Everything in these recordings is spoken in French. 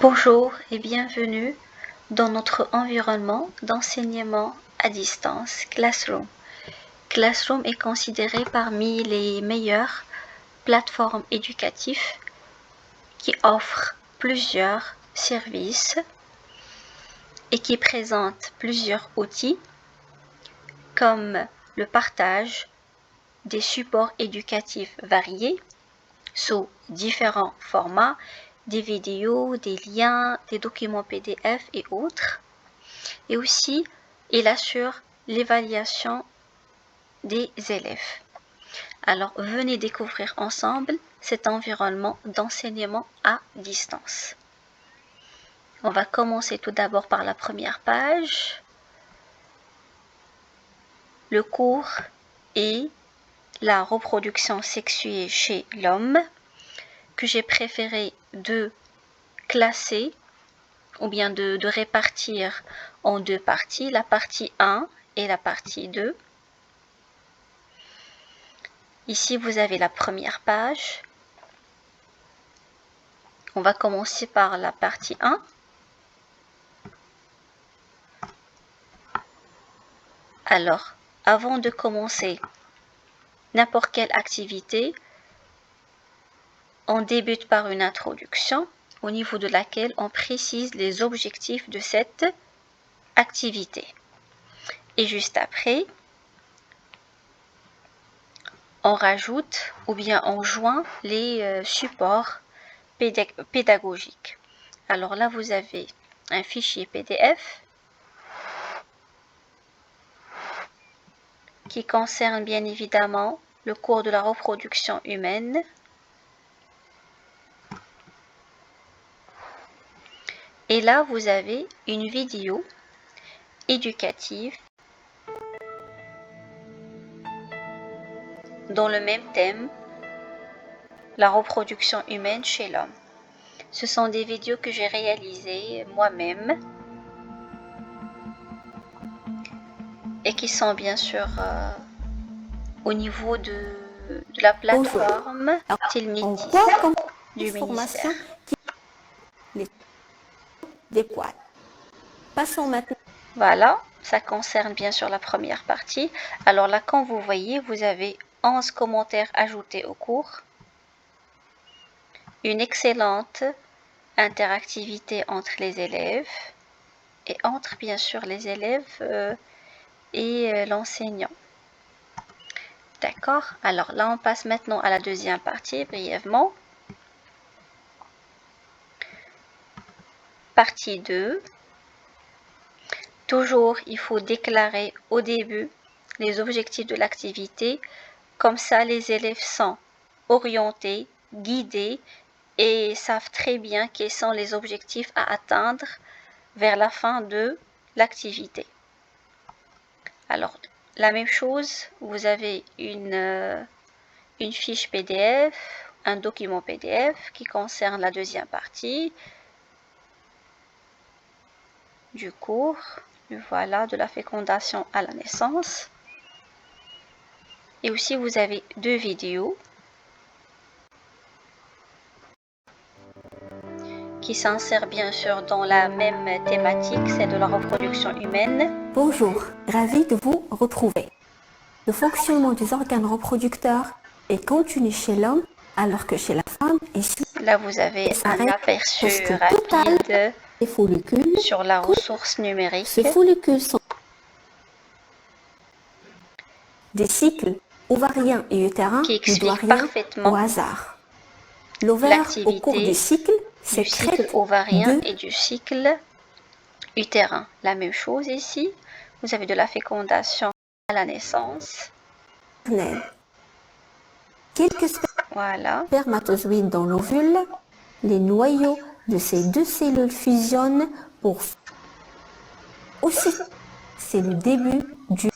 Bonjour et bienvenue dans notre environnement d'enseignement à distance, Classroom. Classroom est considéré parmi les meilleures plateformes éducatives qui offrent plusieurs services et qui présentent plusieurs outils comme le partage des supports éducatifs variés sous différents formats, des vidéos, des liens, des documents PDF et autres. Et aussi, il assure l'évaluation des élèves. Alors, venez découvrir ensemble cet environnement d'enseignement à distance. On va commencer tout d'abord par la première page. Le cours est la reproduction sexuée chez l'homme, que j'ai préféré de classer ou bien de répartir en deux parties, la partie 1 et la partie 2. Ici, vous avez la première page. On va commencer par la partie 1. Alors, avant de commencer n'importe quelle activité, on débute par une introduction au niveau de laquelle on précise les objectifs de cette activité. Et juste après, on rajoute ou bien on joint les supports pédagogiques. Alors là, vous avez un fichier PDF qui concerne bien évidemment le cours de la reproduction humaine. Et là, vous avez une vidéo éducative dans le même thème, la reproduction humaine chez l'homme. Ce sont des vidéos que j'ai réalisées moi-même et qui sont bien sûr au niveau de la plateforme Tilmiti du ministère. Des poils. Passons maintenant. Voilà, ça concerne bien sûr la première partie. Alors là, quand vous voyez, vous avez 11 commentaires ajoutés au cours. Une excellente interactivité entre les élèves et entre bien sûr les élèves et l'enseignant. D'accord? Alors là, on passe maintenant à la deuxième partie brièvement. Partie 2. Toujours, il faut déclarer au début les objectifs de l'activité. Comme ça, les élèves sont orientés, guidés et savent très bien quels sont les objectifs à atteindre vers la fin de l'activité. Alors, la même chose, vous avez une fiche PDF, un document PDF qui concerne la deuxième partie du cours, voilà, de la fécondation à la naissance. Et aussi, vous avez deux vidéos qui s'insèrent bien sûr dans la même thématique, c'est de la reproduction humaine. Bonjour, ravi de vous retrouver. Le fonctionnement des organes reproducteurs est continu chez l'homme alors que chez la femme là vous avez un aperçu rapide des follicules sur la ressource numérique. Ces follicules sont des cycles ovariens et utérins qui ne doit explique rien parfaitement au hasard. L'ovaire au cours du cycle ovarien et du cycle utérin. La même chose ici, vous avez de la fécondation à la naissance. Quelques spermatozoïdes dans l'ovule, les noyaux de ces deux cellules fusionnent pour aussi. C'est le début du.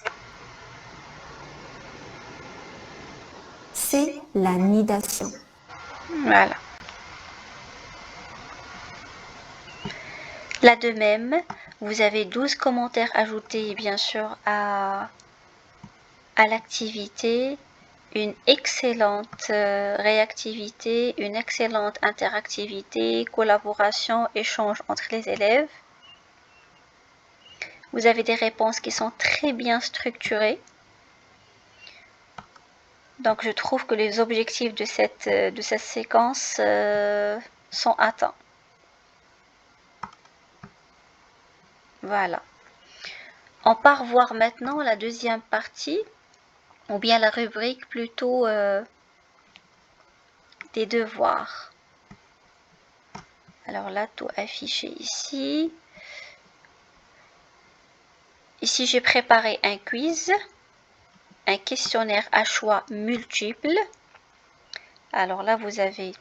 C'est la nidation. Voilà. Là de même, vous avez 12 commentaires ajoutés bien sûr à l'activité. une excellente réactivité, une excellente interactivité, collaboration, échange entre les élèves. Vous avez des réponses qui sont très bien structurées. Donc je trouve que les objectifs de cette séquence sont atteints. Voilà. On part voir maintenant la deuxième partie, ou bien la rubrique plutôt des devoirs. Alors là, tout affiché ici. Ici, j'ai préparé un quiz, un questionnaire à choix multiples. Alors là, vous avez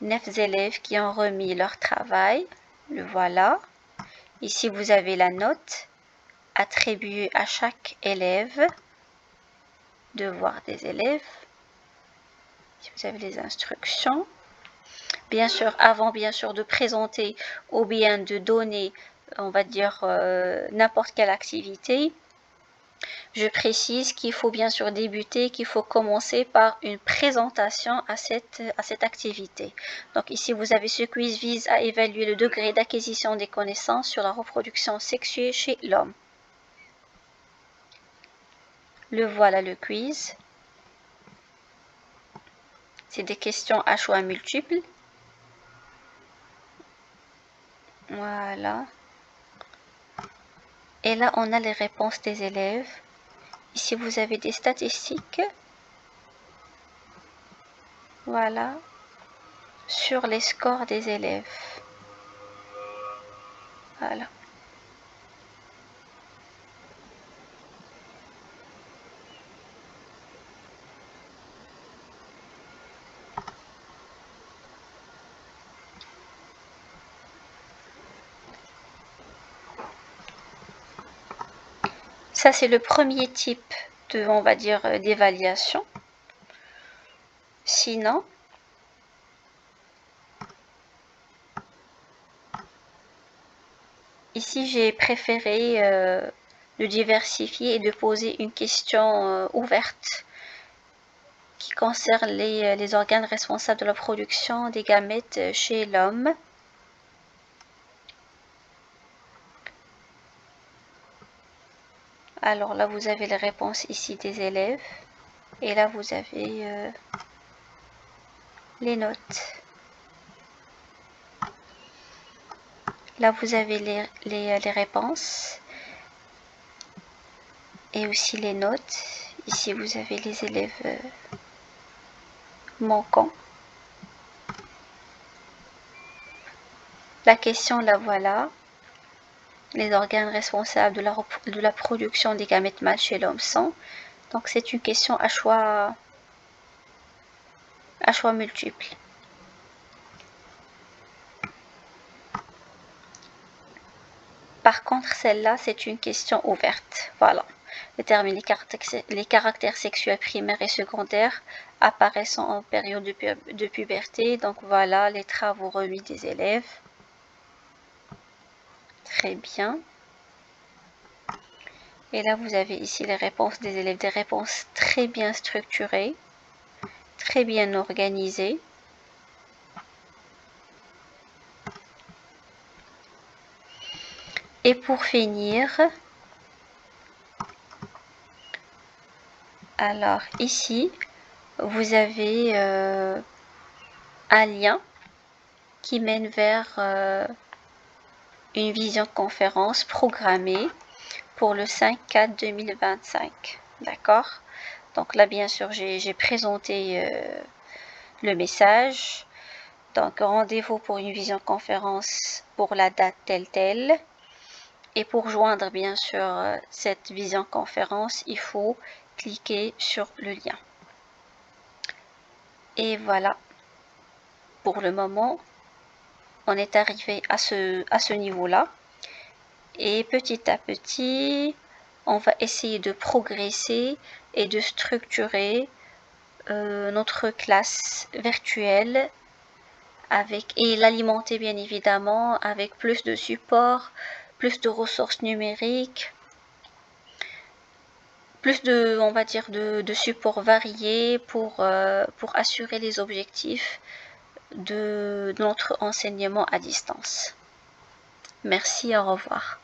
9 élèves qui ont remis leur travail. Le voilà. Ici, vous avez la note attribuée à chaque élève. Devoir des élèves. Ici, vous avez les instructions. Bien sûr, avant bien sûr de présenter ou bien de donner, on va dire, n'importe quelle activité, je précise qu'il faut bien sûr débuter, qu'il faut commencer par une présentation à cette activité. Donc ici, vous avez ce quiz vise à évaluer le degré d'acquisition des connaissances sur la reproduction sexuée chez l'homme. Le voilà le quiz. C'est des questions à choix multiples. Voilà. Et là, on a les réponses des élèves. Ici, vous avez des statistiques. Voilà. Sur les scores des élèves. Voilà. Ça, c'est le premier type de, on va dire, d'évaluation. Sinon, ici, j'ai préféré de diversifier et de poser une question ouverte qui concerne les organes responsables de la production des gamètes chez l'homme. Alors là, vous avez les réponses ici des élèves. Et là, vous avez les notes. Là, vous avez les réponses. Et aussi les notes. Ici, vous avez les élèves manquants. La question, la voilà. Les organes responsables de la production des gamètes mâles chez l'homme sont. Donc, c'est une question à choix multiples. Par contre, celle-là, c'est une question ouverte. Voilà. Déterminer les caractères sexuels primaires et secondaires apparaissant en période de puberté. Donc, voilà les travaux remis des élèves. Très bien. Et là, vous avez ici les réponses des élèves. Des réponses très bien structurées, très bien organisées. Et pour finir, alors ici, vous avez un lien qui mène vers une visioconférence programmée pour le 5/4/2025. D'accord? Donc là, bien sûr, j'ai présenté le message. Donc, rendez-vous pour une visioconférence pour la date telle. Et pour joindre, bien sûr, cette visioconférence, il faut cliquer sur le lien. Et voilà. Pour le moment, on est arrivé à ce niveau-là. Et petit à petit, on va essayer de progresser et de structurer notre classe virtuelle et l'alimenter bien évidemment avec plus de support, plus de ressources numériques plus de, on va dire, de supports variés pour assurer les objectifs de notre enseignement à distance. Merci, au revoir.